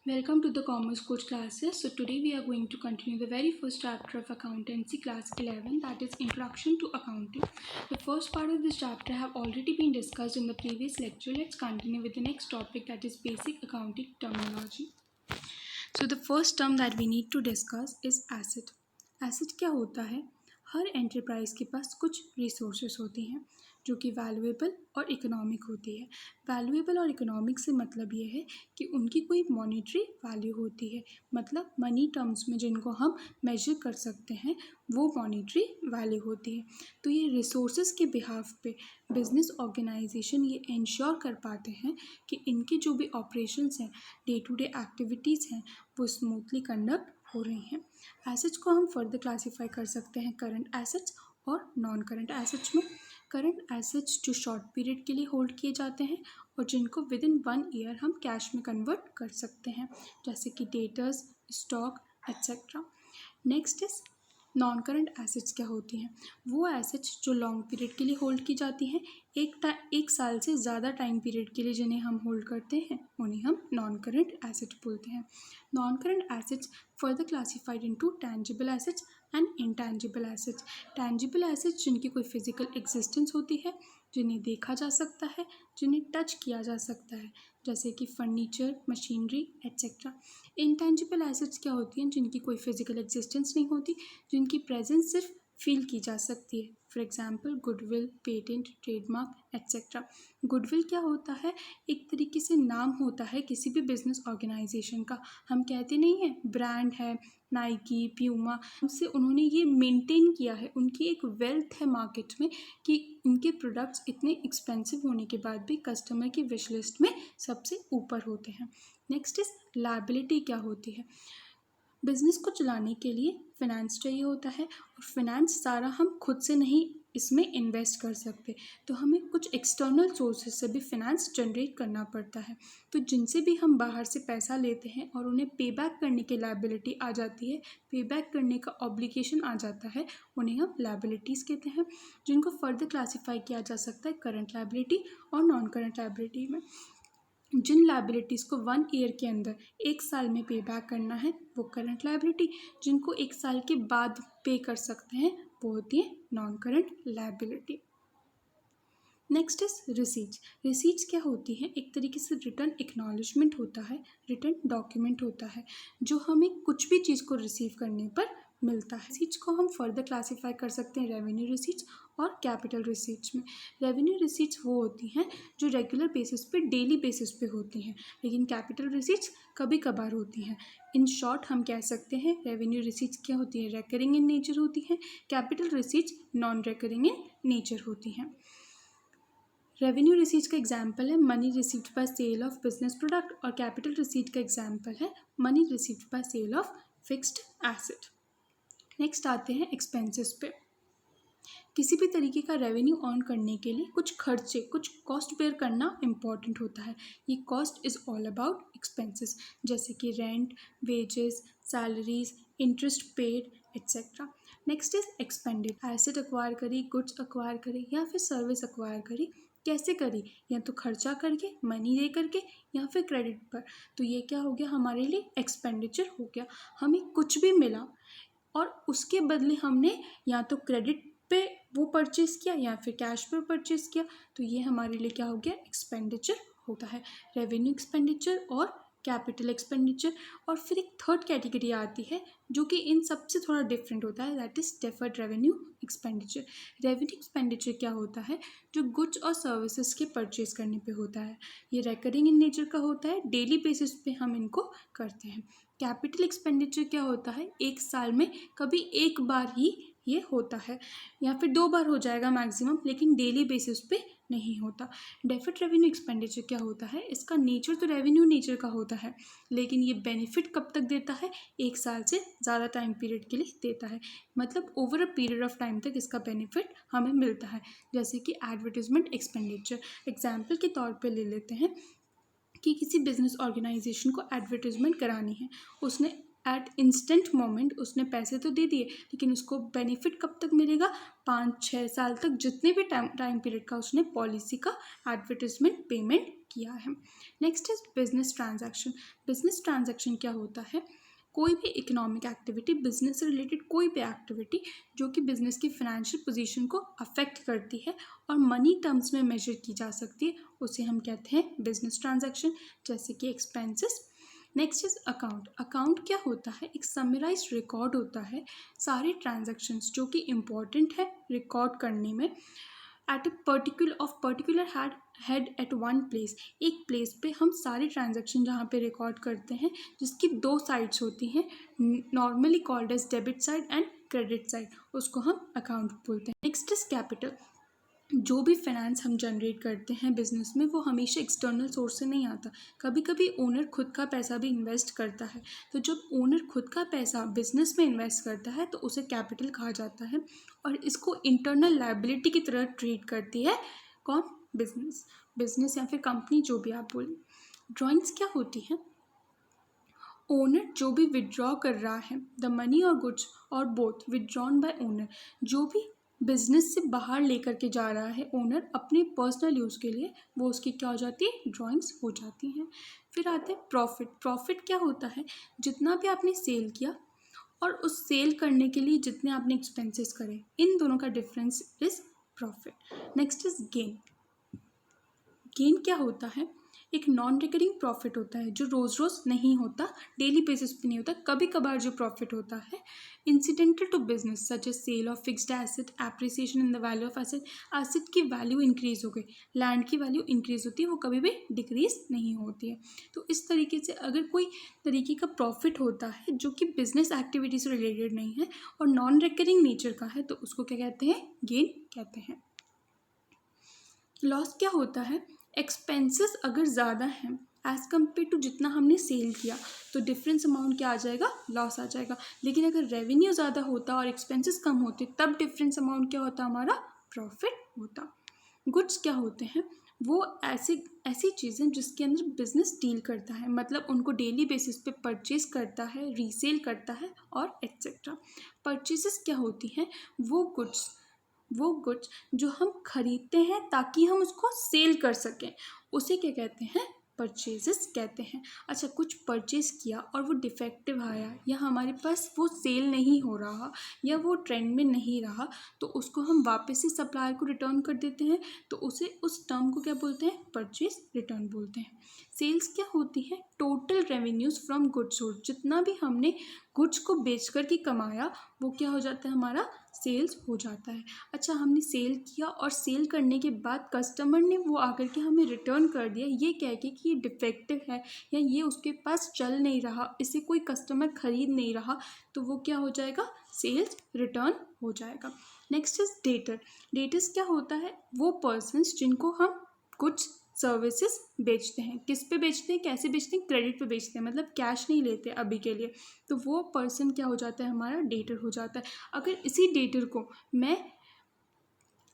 Welcome to the Commerce Coach classes. So today we are going to continue the very first chapter of accountancy, class 11, that is Introduction to Accounting. The first part of this chapter have already been discussed in the previous lecture. Let's continue with the next topic, that is basic accounting terminology. So the first term that we need to discuss is asset. Asset क्या होता है? हर enterprise के पास कुछ resources होती हैं जो कि valuable और इकोनॉमिक होती है। वैल्यूएबल और इकोनॉमिक से मतलब ये है कि उनकी कोई मॉनेटरी वैल्यू होती है, मतलब मनी टर्म्स में जिनको हम मेजर कर सकते हैं वो मॉनेटरी वैल्यू होती है। तो ये रिसोर्सेज के बिहाफ पे बिजनेस ऑर्गेनाइजेशन ये इंश्योर कर पाते हैं कि इनके जो भी ऑपरेशंस हैं, डे टू डे एक्टिविटीज़ हैं, वो स्मूथली कंडक्ट हो रही हैं। एसेट्स को हम फर्दर क्लासीफाई कर सकते हैं करंट एसेट्स और नॉन करंट एसेट्स में। करंट एसेट्स जो शॉर्ट पीरियड के लिए होल्ड किए जाते हैं और जिनको विद इन 1 ईयर हम कैश में कन्वर्ट कर सकते हैं, जैसे कि debtors, stock etcetera. Next is non current assets क्या होती हैं? वो एसेट्स जो लॉन्ग पीरियड के लिए होल्ड की जाती हैं, एक साल से ज़्यादा टाइम पीरियड के लिए जिन्हें हम होल्ड करते हैं उन्हें हम नॉन करंट एसेट बोलते हैं। Non current assets further classified into tangible assets and intangible assets. Tangible assets जिनकी कोई फिजिकल एग्जिस्टेंस होती है, जिन्हें देखा जा सकता है, जिन्हें टच किया जा सकता है, जैसे कि furniture, machinery etcetera. Intangible assets क्या होती हैं? जिनकी कोई फिजिकल एग्जिस्टेंस नहीं होती, जिनकी प्रेजेंस सिर्फ फील की जा सकती है। For example goodwill, patent, trademark etcetera. Goodwill क्या होता है? एक तरीके से नाम होता है किसी भी बिजनेस ऑर्गेनाइजेशन का। हम कहते नहीं हैं ब्रांड है नाइकी, प्यूमा, उनसे उन्होंने ये मेंटेन किया है, उनकी एक वेल्थ है मार्केट में कि उनके प्रोडक्ट्स इतने एक्सपेंसिव होने के बाद भी कस्टमर की विश लिस्ट में सबसे ऊपर होते हैं। नेक्स्ट इज लायबिलिटी क्या होती है? बिजनेस को चलाने के लिए फिनेंस चाहिए होता है और फिनेंस सारा हम खुद से नहीं इसमें इन्वेस्ट कर सकते, तो हमें कुछ एक्सटर्नल सोर्सेज से भी फिनेंस जनरेट करना पड़ता है। तो जिनसे भी हम बाहर से पैसा लेते हैं और उन्हें पे बैक करने की लायबिलिटी आ जाती है, पे बैक करने का ऑब्लिगेशन आ जाता है, उन्हें हम लायबिलिटीज़ कहते हैं, जिनको फर्दर क्लासीफाई किया जा सकता है करंट लायबिलिटी और नॉन करंट लायबिलिटी में। जिन लायबिलिटीज़ को 1 ईयर के अंदर, एक साल में पे बैक करना है, वो करंट लायबिलिटी। जिनको एक साल के बाद पे कर सकते हैं वो होती है non current liability. Next is receipts. Receipts क्या होती हैं? एक तरीके से रिटर्न एक्नॉलेजमेंट होता है, रिटर्न डॉक्यूमेंट होता है जो हमें कुछ भी चीज़ को रिसीव करने पर मिलता है। रिसीट्स को हम फर्दर क्लासीफाई कर सकते हैं रेवेन्यू रिसीट्स और कैपिटल रिसीट्स में। रेवेन्यू रिसीट्स वो होती हैं जो रेगुलर बेसिस पे, डेली बेसिस पे होती हैं, लेकिन कैपिटल रिसीट्स कभी कभार होती हैं। इन शॉर्ट हम कह सकते हैं रेवेन्यू रिसीट्स क्या होती है? रेकरिंग इन नेचर होती हैं। Capital receipts non recurring in nature होती हैं। रेवेन्यू रिसीट का एग्जाम्पल है money received by sale of business product और कैपिटल रिसीट का एग्जाम्पल है money received by sale of fixed asset. Next आते हैं एक्सपेंसेस पे। किसी भी तरीके का रेवेन्यू अर्न करने के लिए कुछ खर्चे, कुछ कॉस्ट बेयर करना इम्पॉर्टेंट होता है। ये cost is all about expenses, जैसे कि rent, wages, salaries, interest paid etcetera. Next is expended. Asset acquire करी, गुड्स अक्वायर करी या फिर सर्विस अक्वायर करी, कैसे करी? या तो खर्चा करके, मनी दे करके, या फिर क्रेडिट पर। तो ये क्या हो गया? हमारे लिए एक्सपेंडिचर हो गया। हमें कुछ भी मिला और उसके बदले हमने या तो क्रेडिट पे वो परचेज़ किया या फिर कैश पे परचेज़ किया, तो ये हमारे लिए क्या हो गया? एक्सपेंडिचर होता है। रेवेन्यू एक्सपेंडिचर और कैपिटल एक्सपेंडिचर। और फिर एक थर्ड कैटेगरी आती है जो कि इन सबसे थोड़ा डिफरेंट होता है, that is deferred revenue expenditure. Revenue expenditure क्या होता है? जो गुड्स और सर्विसेज के परचेज करने पे होता है। ये रेकरिंग इन नेचर का होता है, डेली बेसिस पे हम इनको करते हैं। कैपिटल एक्सपेंडिचर क्या होता है? एक साल में कभी एक बार ही ये होता है या फिर 2 बार हो जाएगा मैक्सिमम, लेकिन डेली बेसिस पे नहीं होता। डेफर्ड रेवेन्यू एक्सपेंडिचर क्या होता है? इसका नेचर तो रेवेन्यू नेचर का होता है, लेकिन ये बेनिफिट कब तक देता है? एक साल से ज़्यादा टाइम पीरियड के लिए देता है, मतलब over a period of time तक इसका बेनिफिट हमें मिलता है। जैसे कि एडवर्टीजमेंट एक्सपेंडिचर, एग्जाम्पल के तौर पे ले लेते हैं कि किसी बिजनेस ऑर्गेनाइजेशन को एडवर्टीजमेंट करानी है, उसने एट इंस्टेंट मोमेंट उसने पैसे तो दे दिए, लेकिन उसको बेनिफिट कब तक मिलेगा? 5-6 साल तक, जितने भी टाइम पीरियड का उसने पॉलिसी का एडवर्टीजमेंट पेमेंट किया है। Next is business transaction. Business transaction क्या होता है? कोई भी इकोनॉमिक एक्टिविटी, बिजनेस से रिलेटेड कोई भी एक्टिविटी जो कि बिजनेस की फाइनेंशियल पोजीशन को अफेक्ट करती है और मनी टर्म्स में मेजर की जा सकती है, उसे हम कहते हैं बिजनेस ट्रांजैक्शन, जैसे कि expenses. Next is account. Account क्या होता है? एक समराइज रिकॉर्ड होता है सारे ट्रांजैक्शंस जो कि इम्पॉर्टेंट है रिकॉर्ड करने में, at a particular head at one place. एक प्लेस पे हम सारे ट्रांजैक्शन जहाँ पे रिकॉर्ड करते हैं, जिसकी दो साइड्स होती हैं, normally called as debit side and credit side, उसको हम अकाउंट बोलते हैं। Next is capital. जो भी फाइनेंस हम जनरेट करते हैं बिजनेस में, वो हमेशा एक्सटर्नल सोर्स से नहीं आता। कभी कभी ओनर खुद का पैसा भी इन्वेस्ट करता है। तो जब ओनर खुद का पैसा बिजनेस में इन्वेस्ट करता है तो उसे कैपिटल कहा जाता है, और इसको इंटरनल लायबिलिटी की तरह ट्रीट करती है कौन? बिजनेस। बिजनेस या फिर कंपनी, जो भी आप बोलें। ड्रॉइंग्स क्या होती हैं? ओनर जो भी विड्रॉ कर रहा है, द मनी और गुड्स और बोथ विड्रॉन बाय ओनर, जो भी बिजनेस से बाहर लेकर के जा रहा है ओनर अपने पर्सनल यूज़ के लिए, वो उसकी क्या हो जाती है? ड्राइंग्स हो जाती हैं। फिर आते हैं प्रॉफिट। प्रॉफिट क्या होता है? जितना भी आपने सेल किया और उस सेल करने के लिए जितने आपने एक्सपेंसेस करे, इन दोनों का difference is profit. Next is gain. Gain क्या होता है? एक नॉन रिकरिंग प्रॉफिट होता है जो रोज़ रोज़ नहीं होता, डेली बेसिस पे नहीं होता, कभी कभार जो प्रॉफिट होता है incidental to business, such as sale of fixed asset, appreciation in the value of asset. Asset की वैल्यू इंक्रीज हो गई, लैंड की वैल्यू इंक्रीज होती है, वो कभी भी डिक्रीज नहीं होती है। तो इस तरीके से अगर कोई तरीके का प्रॉफिट होता है जो कि बिजनेस एक्टिविटी से रिलेटेड नहीं है और नॉन रिकरिंग नेचर का है, तो उसको क्या कहते हैं? गेन कहते हैं। लॉस क्या होता है? एक्सपेंसेस अगर ज़्यादा हैं एज़ कम्पेयर टू जितना हमने सेल किया, तो डिफरेंस अमाउंट क्या आ जाएगा? लॉस आ जाएगा। लेकिन अगर रेवेन्यू ज़्यादा होता और एक्सपेंसेस कम होते, तब डिफरेंस अमाउंट क्या होता? हमारा प्रॉफिट होता। गुड्स क्या होते हैं? वो ऐसी चीज़ें जिसके अंदर बिजनेस डील करता है, मतलब उनको डेली बेसिस पे परचेज करता है, रीसेल करता है और एट्सेट्रा। परचेजेस क्या होती हैं? वो गुड्स जो हम खरीदते हैं ताकि हम उसको सेल कर सकें, उसे क्या कहते हैं? परचेजेस कहते हैं। अच्छा, कुछ परचेज किया और वो डिफेक्टिव आया, या हमारे पास वो सेल नहीं हो रहा, या वो ट्रेंड में नहीं रहा, तो उसको हम वापस से सप्लायर को रिटर्न कर देते हैं, तो उसे उस टर्म को क्या बोलते हैं? परचेज रिटर्न बोलते हैं। सेल्स क्या होती है? Total revenues from goods sold. जितना भी हमने गुड्स को बेच कर के कमाया, वो क्या हो जाता है? हमारा सेल्स हो जाता है। अच्छा, हमने सेल किया और सेल करने के बाद कस्टमर ने वो आकर के हमें रिटर्न कर दिया, ये कह के कि ये डिफेक्टिव है या ये उसके पास चल नहीं रहा, इसे कोई कस्टमर खरीद नहीं रहा, तो वो क्या हो जाएगा? सेल्स रिटर्न हो जाएगा। Next is debtor. डेटर्स क्या होता है? वो पर्सन्स जिनको हम कुछ सर्विसेज बेचते हैं। किस पे बेचते हैं? कैसे बेचते हैं? क्रेडिट पे बेचते हैं, मतलब कैश नहीं लेते अभी के लिए, तो वो पर्सन क्या हो जाता है? हमारा डेटर हो जाता है। अगर इसी डेटर को मैं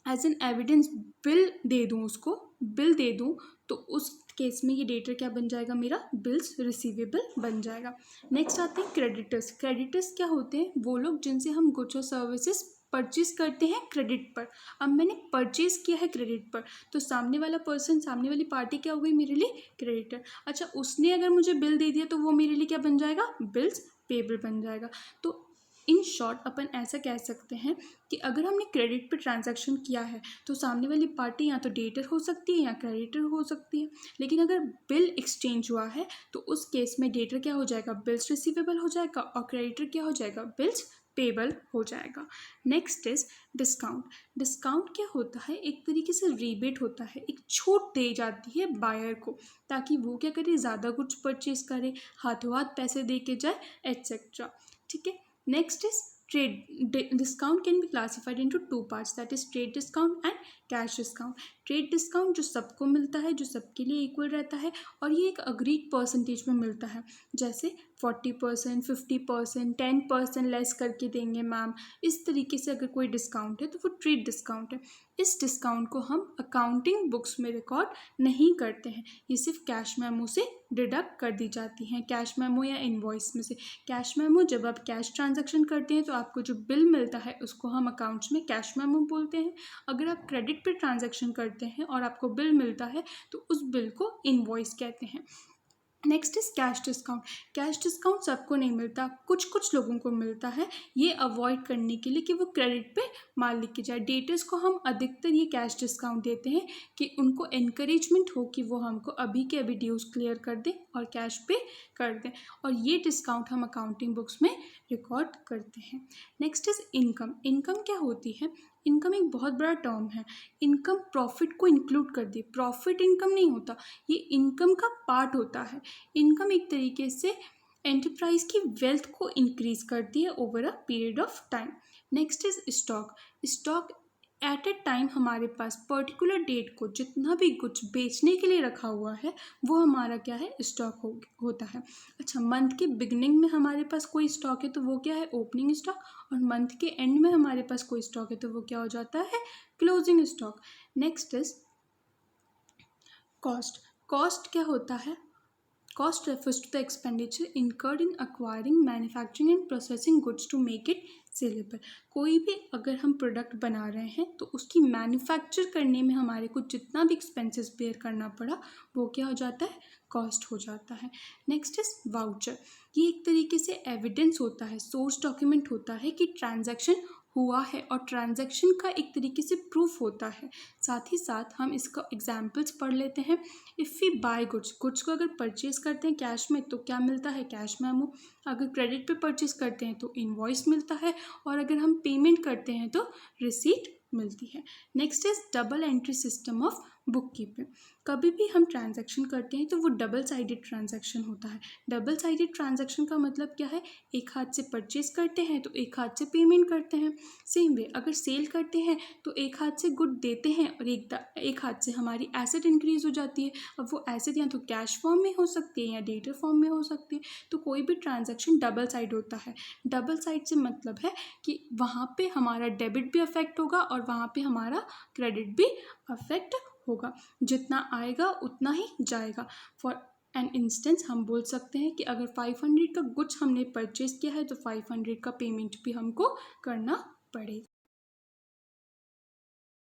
एज एन एविडेंस बिल दे दूँ, तो उस केस में ये डेटर क्या बन जाएगा? मेरा बिल्स रिसीवेबल बन जाएगा। नेक्स्ट आते हैं क्रेडिटर्स। क्रेडिटर्स क्या होते हैं? वो लोग जिनसे हम गुड्स और सर्विसेज परचेज करते हैं क्रेडिट पर। अब मैंने परचेज किया है क्रेडिट पर, तो सामने वाली पार्टी क्या हो गई? मेरे लिए क्रेडिटर। अच्छा, उसने अगर मुझे बिल दे दिया तो वो मेरे लिए क्या बन जाएगा? बिल्स पेबल बन जाएगा। तो इन शॉर्ट अपन ऐसा कह सकते हैं कि अगर हमने क्रेडिट पे ट्रांजैक्शन किया है, तो सामने वाली पार्टी या तो डेटर हो सकती है या क्रेडिटर हो सकती है। लेकिन अगर बिल एक्सचेंज हुआ है, तो उस केस में डेटर क्या हो जाएगा? बिल्स रिसीवेबल हो जाएगा, और क्रेडिटर क्या हो जाएगा? बिल्स पेबल हो जाएगा। Next is discount. डिस्काउंट क्या होता है? एक तरीके से रीबेट होता है, एक छूट दी जाती है बायर को, ताकि वो क्या करे? ज़्यादा कुछ परचेज करे, हाथों हाथ पैसे दे के जाए, एट्सेट्रा। ठीक है। Next is trade. Discount can be classified into two parts, that is trade discount and cash discount. Trade discount जो सबको मिलता है, जो सबके लिए इक्वल रहता है, और ये एक अग्रीड परसेंटेज में मिलता है, जैसे 40%, 50%, 10% लेस करके देंगे मैम। इस तरीके से अगर कोई डिस्काउंट है तो वो ट्रेड डिस्काउंट है। इस डिस्काउंट को हम अकाउंटिंग बुक्स में रिकॉर्ड नहीं करते हैं, ये सिर्फ कैश मेमो से डिडक्ट कर दी जाती हैं, कैश मेमो या इनवॉइस में से। कैश मेमो, जब आप कैश ट्रांजैक्शन करते हैं तो आपको जो बिल मिलता है उसको हम अकाउंट्स में कैश मेमो बोलते हैं। अगर आप क्रेडिट पे ट्रांजैक्शन करते करते हैं और आपको बिल मिलता है तो उस बिल को इनवॉइस कहते हैं। Next is cash discount. Cash discount सबको नहीं मिलता, कुछ कुछ लोगों को मिलता है। ये अवॉइड करने के लिए कि वो क्रेडिट पे माल लेके जाए, डेटर्स को हम अधिकतर ये कैश डिस्काउंट देते हैं कि उनको इनकरेजमेंट हो कि वो हमको अभी के अभी ड्यूज क्लियर कर दें और कैश पे कर दें, और ये डिस्काउंट हम अकाउंटिंग बुक्स में रिकॉर्ड करते हैं। Next is income. इनकम क्या होती है? इनकम एक बहुत बड़ा टर्म है। इनकम प्रॉफिट को इंक्लूड कर दी, प्रॉफिट इनकम नहीं होता, ये इनकम का पार्ट होता है। इनकम एक तरीके से एंटरप्राइज की वेल्थ को इंक्रीज करती है over a period of time. Next is stock. Stock at A time हमारे पास पर्टिकुलर डेट को जितना भी कुछ बेचने के लिए रखा हुआ है वो हमारा क्या है? स्टॉक होता है। अच्छा, मंथ के बिगनिंग में हमारे पास कोई स्टॉक है तो वो क्या है? ओपनिंग स्टॉक, और मंथ के एंड में हमारे पास कोई स्टॉक है तो वो क्या हो जाता है? Closing stock. Next is cost. Cost क्या होता है? Cost refers to the expenditure incurred in acquiring, manufacturing and processing goods to make it sellable. कोई भी अगर हम प्रोडक्ट बना रहे हैं तो उसकी मैन्युफैक्चर करने में हमारे को जितना भी एक्सपेंसेस बेयर करना पड़ा वो क्या हो जाता है? कॉस्ट हो जाता है। Next is voucher. ये एक तरीके से एविडेंस होता है, सोर्स डॉक्यूमेंट होता है कि ट्रांजैक्शन हुआ है और ट्रांजैक्शन का एक तरीके से प्रूफ होता है। साथ ही साथ हम इसका एग्जाम्पल्स पढ़ लेते हैं। If we buy goods, goods को अगर परचेज करते हैं कैश में तो क्या मिलता है? Cash memo. अगर क्रेडिट पे परचेज करते हैं तो इनवॉइस मिलता है, और अगर हम पेमेंट करते हैं तो रिसीट मिलती है। Next is double entry system of book keeping. कभी भी हम ट्रांजैक्शन करते हैं तो वो डबल साइडेड ट्रांजैक्शन होता है। डबल साइडेड ट्रांजैक्शन का मतलब क्या है? एक हाथ से परचेज करते हैं तो एक हाथ से पेमेंट करते हैं। सेम वे अगर सेल करते हैं तो एक हाथ से गुड देते हैं और एक हाथ से हमारी एसेट इंक्रीज हो जाती है। अब वो एसेट या तो कैश फॉर्म में हो सकती है या डेटर फॉर्म में हो सकती है। तो कोई भी ट्रांजैक्शन डबल साइड होता है। डबल साइड से मतलब है कि वहाँ पे हमारा डेबिट भी अफेक्ट होगा और वहाँ पे हमारा क्रेडिट भी अफेक्ट होगा। जितना आएगा उतना ही जाएगा। फॉर एन इंस्टेंस हम बोल सकते हैं कि अगर 500 का गुड्स हमने परचेज किया है तो 500 का पेमेंट भी हमको करना पड़ेगा।